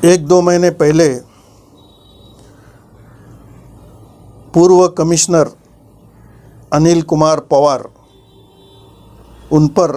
एक दो महीने पहले पूर्व कमिश्नर अनिल कुमार पवार, उन पर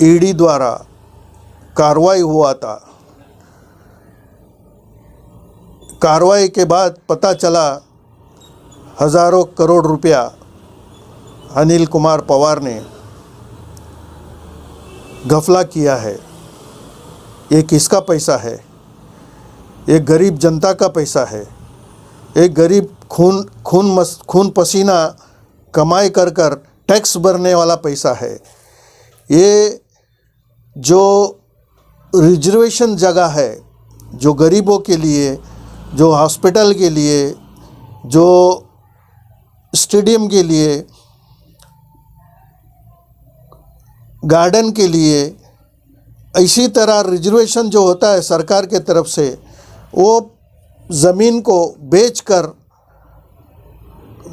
ईडी द्वारा कार्रवाई हुआ था। कार्रवाई के बाद पता चला हज़ारों करोड़ रुपया अनिल कुमार पवार ने घपला किया है। ये किसका पैसा है? ये गरीब जनता का पैसा है। एक गरीब खून पसीना कमाई कर टैक्स भरने वाला पैसा है। ये जो रिजर्वेशन जगह है, जो गरीबों के लिए, जो हॉस्पिटल के लिए, जो स्टेडियम के लिए, गार्डन के लिए, इसी तरह रिजर्वेशन जो होता है सरकार के तरफ से, वो ज़मीन को बेचकर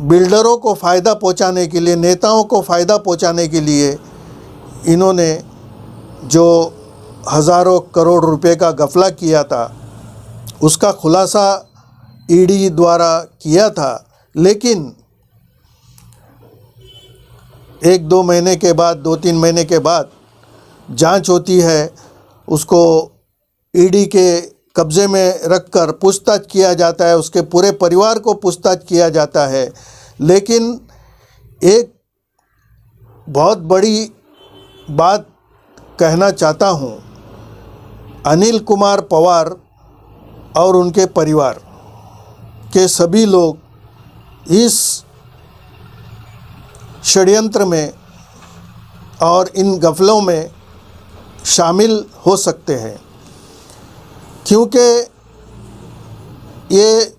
बिल्डरों को फ़ायदा पहुंचाने के लिए, नेताओं को फ़ायदा पहुंचाने के लिए इन्होंने जो हज़ारों करोड़ रुपए का घपला किया था, उसका खुलासा ईडी द्वारा किया था। लेकिन एक दो महीने के बाद, दो तीन महीने के बाद जांच होती है, उसको ईडी के कब्ज़े में रखकर पूछताछ किया जाता है, उसके पूरे परिवार को पूछताछ किया जाता है। लेकिन एक बहुत बड़ी बात कहना चाहता हूँ, अनिल कुमार पवार और उनके परिवार के सभी लोग इस षड्यंत्र में और इन घपलों में शामिल हो सकते हैं, क्योंकि ये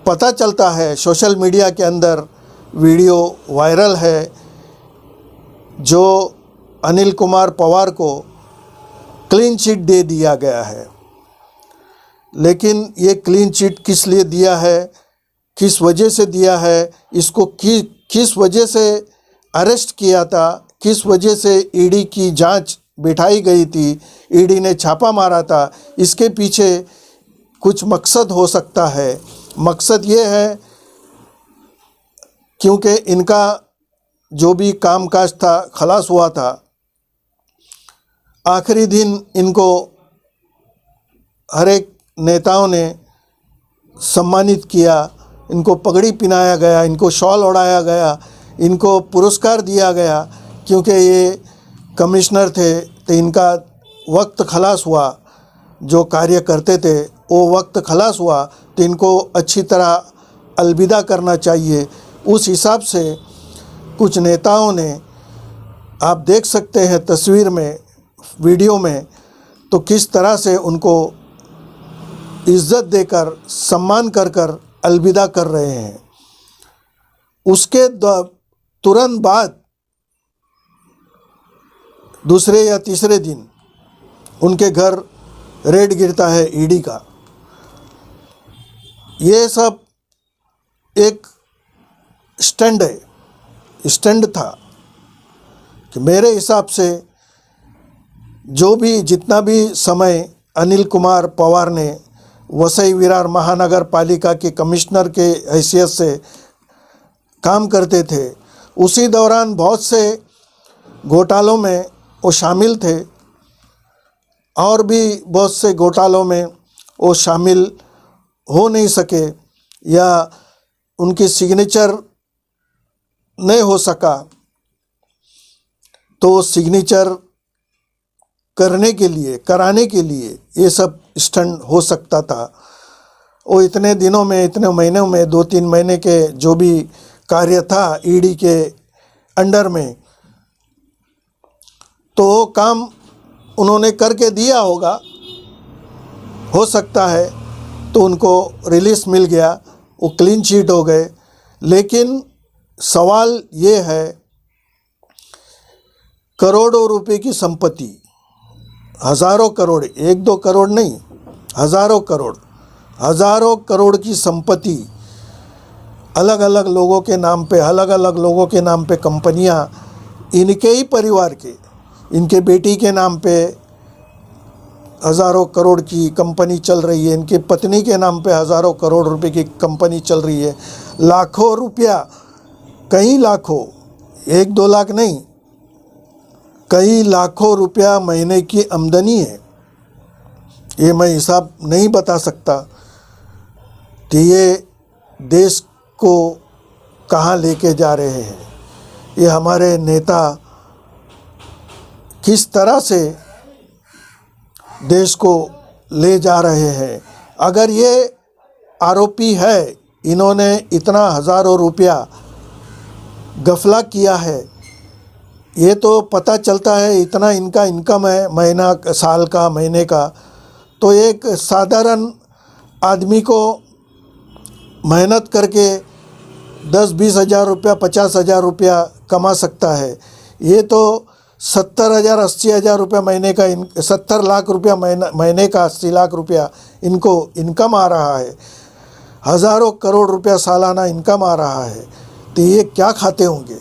पता चलता है, सोशल मीडिया के अंदर वीडियो वायरल है, जो अनिल कुमार पवार को क्लीन चिट दे दिया गया है। लेकिन ये क्लीन चिट किस लिए दिया है, किस वजह से दिया है, इसको किस वजह से अरेस्ट किया था, किस वजह से ईडी की जांच बिठाई गई थी, ईडी ने छापा मारा था, इसके पीछे कुछ मकसद हो सकता है। मकसद ये है क्योंकि इनका जो भी कामकाज था खलास हुआ था, आखिरी दिन इनको हर एक नेताओं ने सम्मानित किया, इनको पगड़ी पहनाया गया, इनको शॉल ओढ़ाया गया, इनको पुरस्कार दिया गया, क्योंकि ये कमिश्नर थे तो इनका वक्त खलास हुआ। जो कार्य करते थे वो वक्त खलास हुआ तो इनको अच्छी तरह अलविदा करना चाहिए। उस हिसाब से कुछ नेताओं ने, आप देख सकते हैं तस्वीर में, वीडियो में, तो किस तरह से उनको इज्जत देकर, सम्मान कर अलविदा कर रहे हैं। उसके तुरंत बाद दूसरे या तीसरे दिन उनके घर रेड गिरता है ईडी का। ये सब एक स्टैंड था कि मेरे हिसाब से जो भी जितना भी समय अनिल कुमार पवार ने वसई विरार महानगर पालिका के कमिश्नर के हैसियत से काम करते थे, उसी दौरान बहुत से घोटालों में वो शामिल थे, और भी बहुत से घोटालों में वो शामिल हो नहीं सके या उनकी सिग्नेचर नहीं हो सका, तो सिग्नेचर कराने के लिए ये सब स्टंट हो सकता था। वो इतने दिनों में, इतने महीनों में, दो तीन महीने के जो भी कार्य था ईडी के अंडर में, तो काम उन्होंने करके दिया होगा, हो सकता है तो उनको रिलीज़ मिल गया, वो क्लीन चिट हो गए। लेकिन सवाल ये है, करोड़ों रुपए की संपत्ति, हज़ारों करोड़, एक दो करोड़ नहीं, हज़ारों करोड़ की संपत्ति अलग अलग लोगों के नाम पे, अलग अलग लोगों के नाम पे कंपनियां, इनके ही परिवार के, इनके बेटी के नाम पे हज़ारों करोड़ की कंपनी चल रही है, इनकी पत्नी के नाम पे हज़ारों करोड़ रुपए की कंपनी चल रही है, लाखों रुपया, कई लाखों, 1-2 लाख नहीं, कई लाखों रुपया महीने की आमदनी है। ये मैं हिसाब नहीं बता सकता कि ये देश को कहाँ लेके जा रहे हैं। ये हमारे नेता किस तरह से देश को ले जा रहे हैं। अगर ये आरोपी है, इन्होंने इतना हज़ारों रुपया गफला किया है, ये तो पता चलता है इतना इनका इनकम है महीना, साल का, महीने का, तो एक साधारण आदमी को मेहनत करके 10-20 हज़ार रुपया, 50 हज़ार रुपया कमा सकता है। ये तो 70,000, 80,000 रुपया महीने का, 70 लाख रुपया महीने का, 80 लाख रुपया इनको इनकम आ रहा है, हज़ारों करोड़ रुपया सालाना इनकम आ रहा है। तो ये क्या खाते होंगे?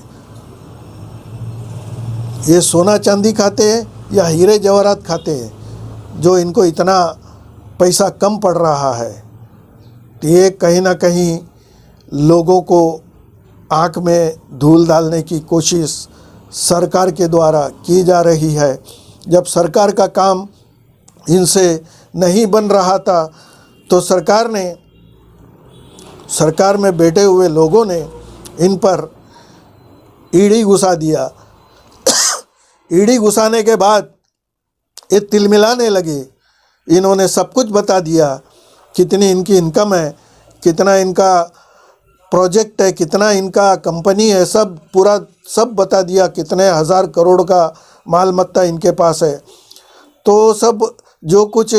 ये सोना चांदी खाते हैं या हीरे जवाहरात खाते हैं जो इनको इतना पैसा कम पड़ रहा है? तो ये कहीं ना कहीं लोगों को आँख में धूल डालने की कोशिश सरकार के द्वारा की जा रही है। जब सरकार का काम इनसे नहीं बन रहा था तो सरकार में बैठे हुए लोगों ने इन पर ईडी घुसा दिया। ईडी घुसाने के बाद ये तिलमिलाने लगे। इन्होंने सब कुछ बता दिया, कितनी इनकी इनकम है, कितना इनका प्रोजेक्ट है, कितना इनका कंपनी है, सब पूरा सब बता दिया, कितने हज़ार करोड़ का माल मत्ता इनके पास है। तो सब जो कुछ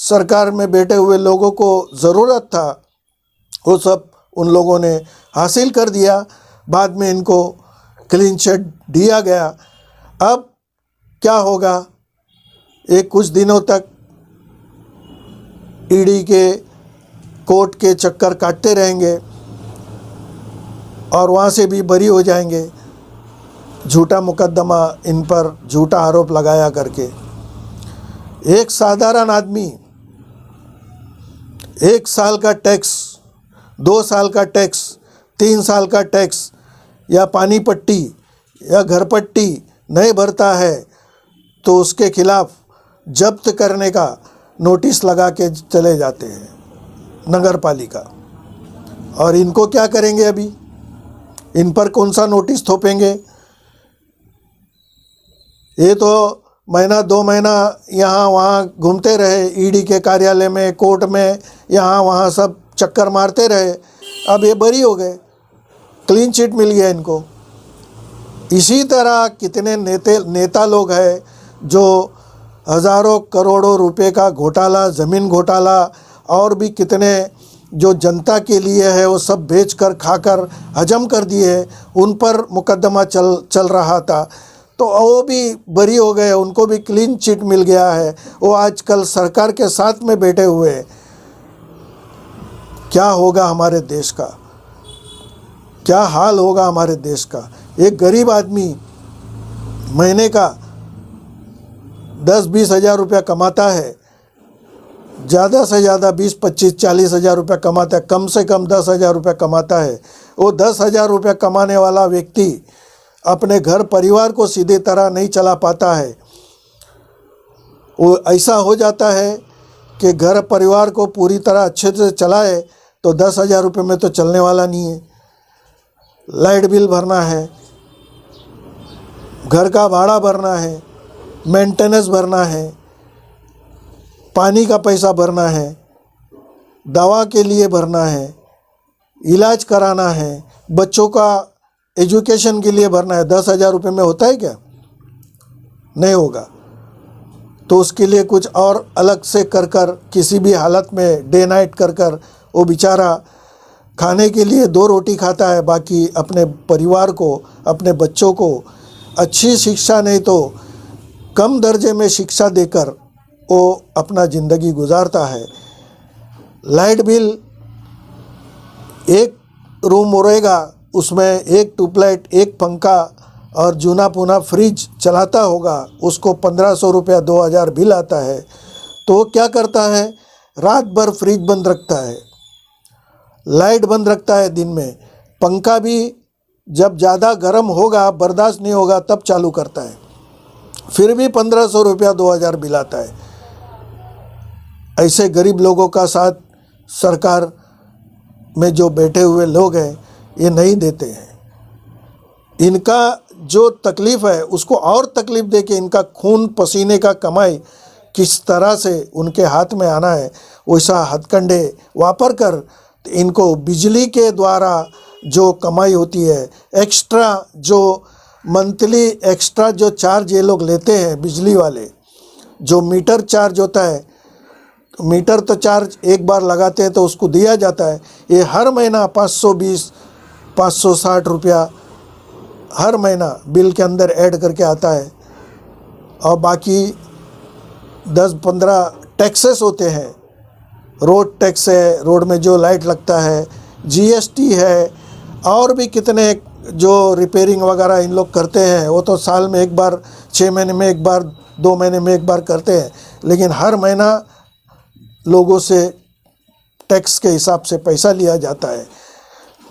सरकार में बैठे हुए लोगों को ज़रूरत था वो सब उन लोगों ने हासिल कर दिया। बाद में इनको क्लीन चिट दिया गया। अब क्या होगा? एक कुछ दिनों तक ईडी के, कोर्ट के चक्कर काटते रहेंगे और वहाँ से भी बरी हो जाएंगे, झूठा मुकदमा इन पर, झूठा आरोप लगाया करके। एक साधारण आदमी 1 साल का टैक्स, 2 साल का टैक्स, 3 साल का टैक्स या पानी पट्टी या घर पट्टी नहीं भरता है तो उसके खिलाफ जब्त करने का नोटिस लगा के चले जाते हैं नगर पालिका। और इनको क्या करेंगे? अभी इन पर कौन सा नोटिस थोपेंगे? ये तो महीना 2 महीना यहाँ वहाँ घूमते रहे, ईडी के कार्यालय में, कोर्ट में, यहाँ वहाँ सब चक्कर मारते रहे। अब ये बरी हो गए, क्लीन चिट मिल गया इनको। इसी तरह कितने नेता लोग हैं जो हज़ारों करोड़ों रुपए का घोटाला, ज़मीन घोटाला और भी कितने जो जनता के लिए है वो सब बेचकर, खाकर हजम कर दिए, उन पर मुकदमा चल रहा था तो वो भी बरी हो गए, उनको भी क्लीन चिट मिल गया है। वो आजकल सरकार के साथ में बैठे हुए हैं। क्या होगा हमारे देश का? क्या हाल होगा हमारे देश का? एक गरीब आदमी महीने का 10-20 हज़ार रुपया कमाता है, ज़्यादा से ज़्यादा 20-25-40 हज़ार रुपया कमाता है, कम से कम 10 हज़ार रुपया कमाता है। वो 10 हज़ार रुपया कमाने वाला व्यक्ति अपने घर परिवार को सीधे तरह नहीं चला पाता है। वो ऐसा हो जाता है कि घर परिवार को पूरी तरह अच्छे से चलाए तो 10 हज़ार रुपये में तो चलने वाला नहीं है। लाइट बिल भरना है, घर का भाड़ा भरना है, मेंटेनेंस भरना है, पानी का पैसा भरना है, दवा के लिए भरना है, इलाज कराना है, बच्चों का एजुकेशन के लिए भरना है। 10 हज़ार रुपये में होता है क्या? नहीं होगा। तो उसके लिए कुछ और अलग से कर किसी भी हालत में डे नाइट कर वो बेचारा खाने के लिए 2 रोटी खाता है, बाकी अपने परिवार को, अपने बच्चों को अच्छी शिक्षा नहीं तो कम दर्जे में शिक्षा देकर वो अपना ज़िंदगी गुजारता है। लाइट बिल, एक रूम रहेगा उसमें एक ट्यूबलाइट, एक पंखा और जूना पुना फ्रिज चलाता होगा, उसको 1500 रुपया 2000 बिल आता है। तो वो क्या करता है, रात भर फ्रिज बंद रखता है, लाइट बंद रखता है दिन में, पंखा भी जब ज़्यादा गर्म होगा, बर्दाश्त नहीं होगा, तब चालू करता है, फिर भी 1500 रुपया 2000 बिल आता है। ऐसे गरीब लोगों का साथ सरकार में जो बैठे हुए लोग हैं ये नहीं देते हैं। इनका जो तकलीफ़ है उसको और तकलीफ़ दे के इनका खून पसीने का कमाई किस तरह से उनके हाथ में आना है, वैसा हथकंडे वापर कर इनको बिजली के द्वारा जो कमाई होती है, एक्स्ट्रा जो मंथली एक्स्ट्रा जो चार्ज ये लोग लेते हैं बिजली वाले, जो मीटर चार्ज होता है, मीटर तो चार्ज एक बार लगाते हैं तो उसको दिया जाता है, ये हर महीना 520 560 रुपया हर महीना बिल के अंदर ऐड करके आता है। और बाकी 10-15 टैक्सेस होते हैं, रोड टैक्स है, रोड में जो लाइट लगता है, जीएसटी है, और भी कितने जो रिपेयरिंग वगैरह इन लोग करते हैं, वो तो साल में एक बार, 6 महीने में एक बार, 2 महीने में एक बार करते हैं, लेकिन हर महीना लोगों से टैक्स के हिसाब से पैसा लिया जाता है।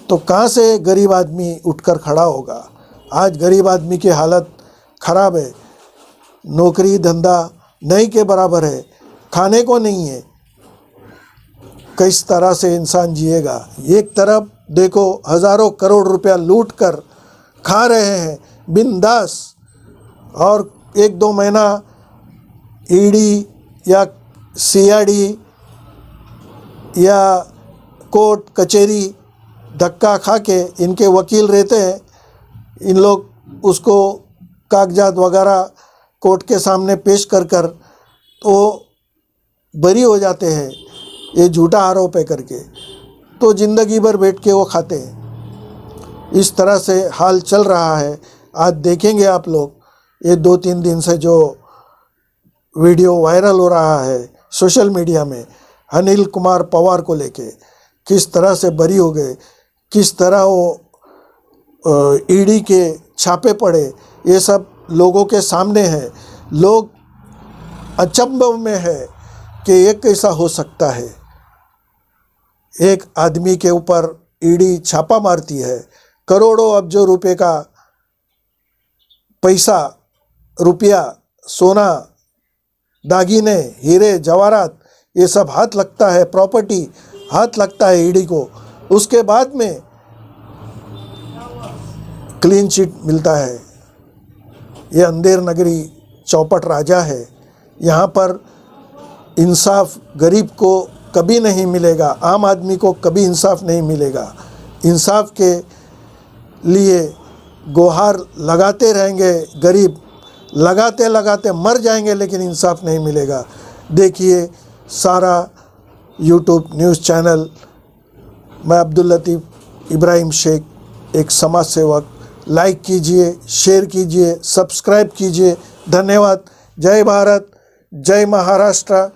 तो कहाँ से गरीब आदमी उठकर खड़ा होगा? आज गरीब आदमी की हालत ख़राब है, नौकरी धंधा नहीं के बराबर है, खाने को नहीं है, किस तरह से इंसान जिएगा? एक तरफ देखो हज़ारों करोड़ रुपया लूट कर खा रहे हैं बिंदास, और 1-2 महीना ईडी या सीआईडी या कोर्ट कचहरी धक्का खा के, इनके वकील रहते हैं, इन लोग उसको कागजात वगैरह कोर्ट के सामने पेश कर कर तो बरी हो जाते हैं, ये झूठा आरोप है करके, तो ज़िंदगी भर बैठ के वो खाते हैं। इस तरह से हाल चल रहा है। आज देखेंगे आप लोग, ये 2-3 दिन से जो वीडियो वायरल हो रहा है सोशल मीडिया में, अनिल कुमार पवार को लेके किस तरह से बरी हो गए, किस तरह वो ईडी के छापे पड़े, ये सब लोगों के सामने है। लोग अचंभव में है कि ये कैसा हो सकता है, एक आदमी के ऊपर ईडी छापा मारती है, करोड़ों अब्जों रुपए का पैसा, रुपया, सोना, दागीने, हीरे जवाहरात, ये सब हाथ लगता है, प्रॉपर्टी हाथ लगता है ईडी को, उसके बाद में क्लीन चिट मिलता है। ये अंधेर नगरी चौपट राजा है, यहाँ पर इंसाफ गरीब को कभी नहीं मिलेगा, आम आदमी को कभी इंसाफ नहीं मिलेगा। इंसाफ के लिए गुहार लगाते रहेंगे, गरीब लगाते लगाते मर जाएंगे, लेकिन इंसाफ नहीं मिलेगा। देखिए सारा यूट्यूब न्यूज़ चैनल, मैं अब्दुल लतीफ़ इब्राहिम शेख, एक समाज सेवक, लाइक कीजिए, शेयर कीजिए, सब्सक्राइब कीजिए। धन्यवाद। जय भारत, जय महाराष्ट्र।